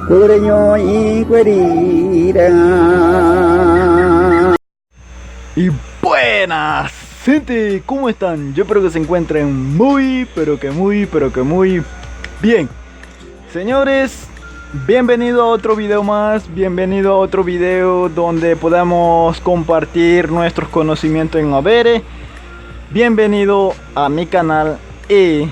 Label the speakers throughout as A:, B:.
A: Cureño y cuerira.
B: Y buenas, gente, ¿cómo están? Yo espero que se encuentren muy bien. Señores, bienvenido a otro video más, bienvenido a otro video donde podamos compartir nuestros conocimientos en Overe. Bienvenido a mi canal y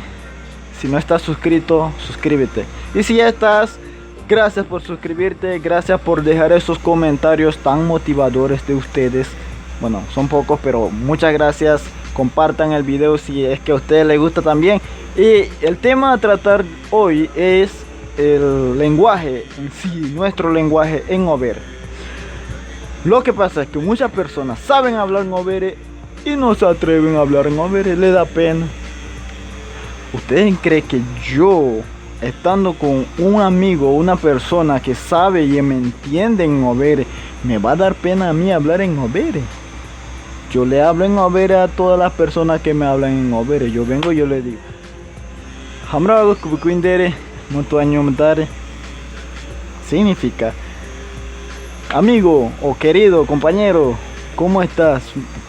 B: si no estás suscrito, suscríbete. Y si ya estás, gracias por suscribirte, gracias por dejar esos comentarios tan motivadores de ustedes. Bueno, son pocos, pero muchas gracias. Compartan el video si es que a ustedes les gusta también. Y el tema a tratar hoy es el lenguaje en sí, nuestro lenguaje en Overe. Lo que pasa es que muchas personas saben hablar en Overe y no se atreven a hablar en Overe, le da pena. ¿Ustedes creen que yo, estando con un amigo, una persona que sabe y me entiende en Overe, me va a dar pena a mí hablar en Overe? Yo le hablo en Overe a todas las personas que me hablan en Overe. Yo vengo y yo le digo Hamrago kubukuindere mutuañomdare. Significa amigo o querido compañero, ¿cómo estás?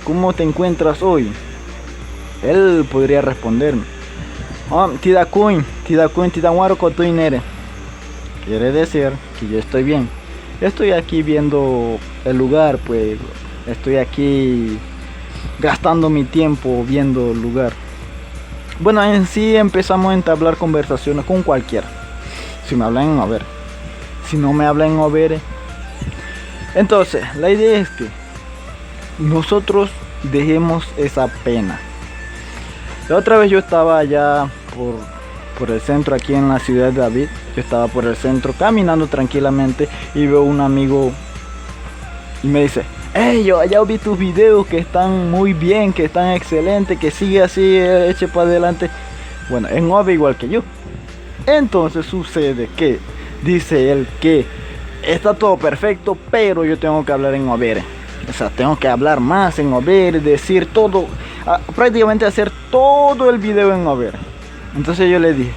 B: ¿Cómo te encuentras hoy? Él podría responderme Tidakuin tidanwaro kotuinere. Quiere decir que yo estoy bien. Estoy aquí viendo el lugar, pues estoy aquí gastando mi tiempo viendo el lugar. Bueno, en sí empezamos a entablar conversaciones con cualquiera. Si me hablan en Overe, si no me hablan en Overe. Entonces, la idea es que nosotros dejemos esa pena. La otra vez yo estaba allá por el centro, aquí en la ciudad de David. Yo estaba por el centro caminando tranquilamente y veo un amigo y me dice: hey, yo allá vi tus videos que están muy bien, que están excelentes, que sigue así, eche para adelante. Bueno, en Overe igual que yo. Entonces sucede que dice él que está todo perfecto, pero yo tengo que hablar en Overe. O sea, tengo que hablar más en Overe, decir todo, prácticamente hacer todo el video en Overe. Entonces yo le dije,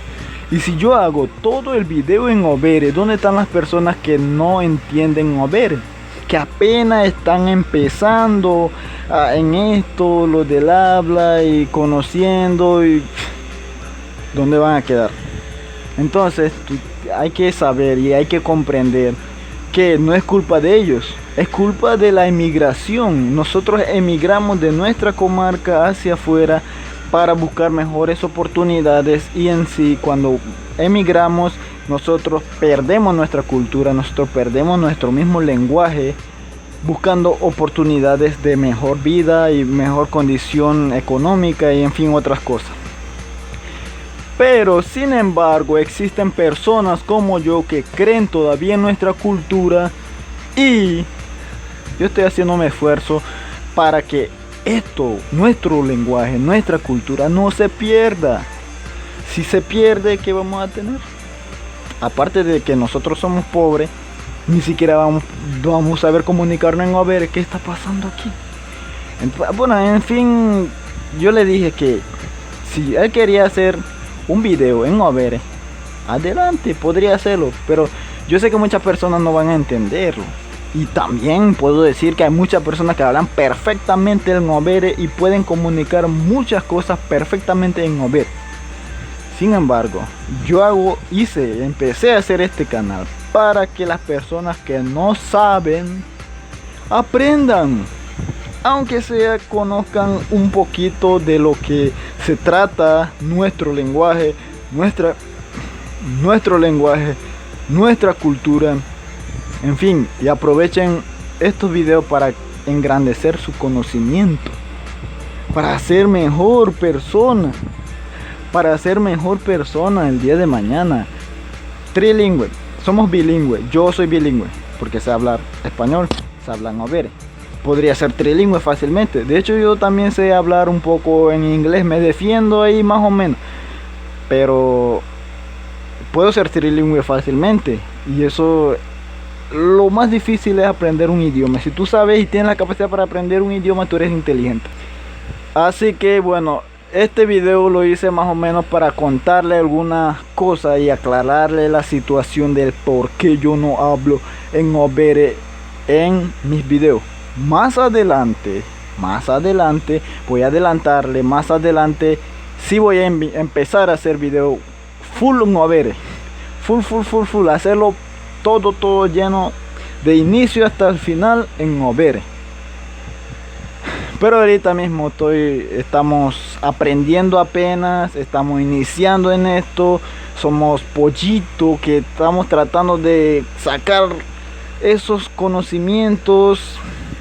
B: ¿y si yo hago todo el video en Overe, dónde están las personas que no entienden Overe? Que apenas están empezando en esto, lo del habla y conociendo, y ¿dónde van a quedar? Entonces hay que saber y hay que comprender que no es culpa de ellos, es culpa de la emigración. Nosotros emigramos de nuestra comarca hacia afuera para buscar mejores oportunidades, y en sí cuando emigramos nosotros perdemos nuestra cultura, nosotros perdemos nuestro mismo lenguaje, buscando oportunidades de mejor vida y mejor condición económica y en fin otras cosas. Pero sin embargo existen personas como yo que creen todavía en nuestra cultura, y yo estoy haciendo un esfuerzo para que esto, nuestro lenguaje, nuestra cultura no se pierda. Si se pierde, ¿qué vamos a tener? Aparte de que nosotros somos pobres, ni siquiera vamos a saber comunicarnos en Overe. ¿Qué está pasando aquí? Bueno, en fin, yo le dije que si él quería hacer un video en Overe, adelante, podría hacerlo, pero yo sé que muchas personas no van a entenderlo. Y también puedo decir que hay muchas personas que hablan perfectamente en Overe y pueden comunicar muchas cosas perfectamente en Overe. Sin embargo, yo empecé a hacer este canal para que las personas que no saben aprendan, aunque sea conozcan un poquito de lo que se trata nuestro lenguaje, nuestra cultura, en fin, y aprovechen estos videos para engrandecer su conocimiento, para ser mejor persona. El día de mañana. Trilingüe, somos bilingües. Yo soy bilingüe porque sé hablar español, sé hablar en Overe. Podría ser trilingüe fácilmente. De hecho, yo también sé hablar un poco en inglés, me defiendo ahí más o menos, pero puedo ser trilingüe fácilmente. Y eso, lo más difícil es aprender un idioma. Si tú sabes y tienes la capacidad para aprender un idioma, tú eres inteligente. Así que bueno, este video lo hice más o menos para contarle algunas cosas y aclararle la situación del por qué yo no hablo en Overe en mis videos. Más adelante voy a adelantarle, más adelante sí voy a empezar a hacer video full en Overe, full, hacerlo todo lleno de inicio hasta el final en Overe. Pero ahorita mismo estamos aprendiendo apenas, estamos iniciando en esto, somos pollitos que estamos tratando de sacar esos conocimientos.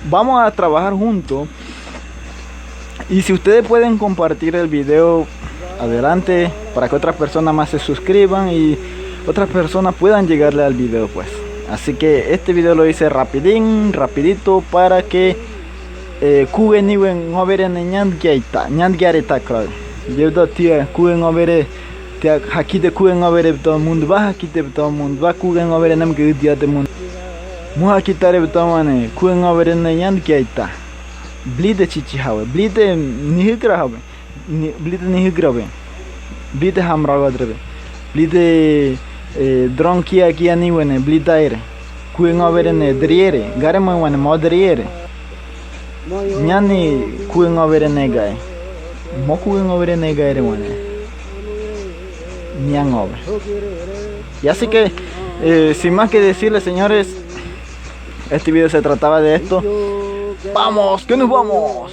B: Vamos a trabajar juntos. Y si ustedes pueden compartir el video, adelante, para que otras personas más se suscriban y otras personas puedan llegarle al video, pues. Así que este video lo hice rapidito para que kugen niwen Overe ne ñandgiareta creo. Yo tío kugen Overe te aquí de kugen Overe todo el mundo va aquí de todo el mundo va kugen Overe nam que día de mundo. Mu aquí tare todo mane kugen Overe ne ñandgiareta. Blide chichi hawe blide nihigra hawe blide nihigra be blide hamra gadre be blide dron kia niwen blide aire kugen Overe ne driere gare mo wane modriere. Ñani kugen Overe negay mo kugen Overe negay re wane ñan over. Y así que sin más que decirles, señores, este video se trataba de esto. Vamos, que nos vamos.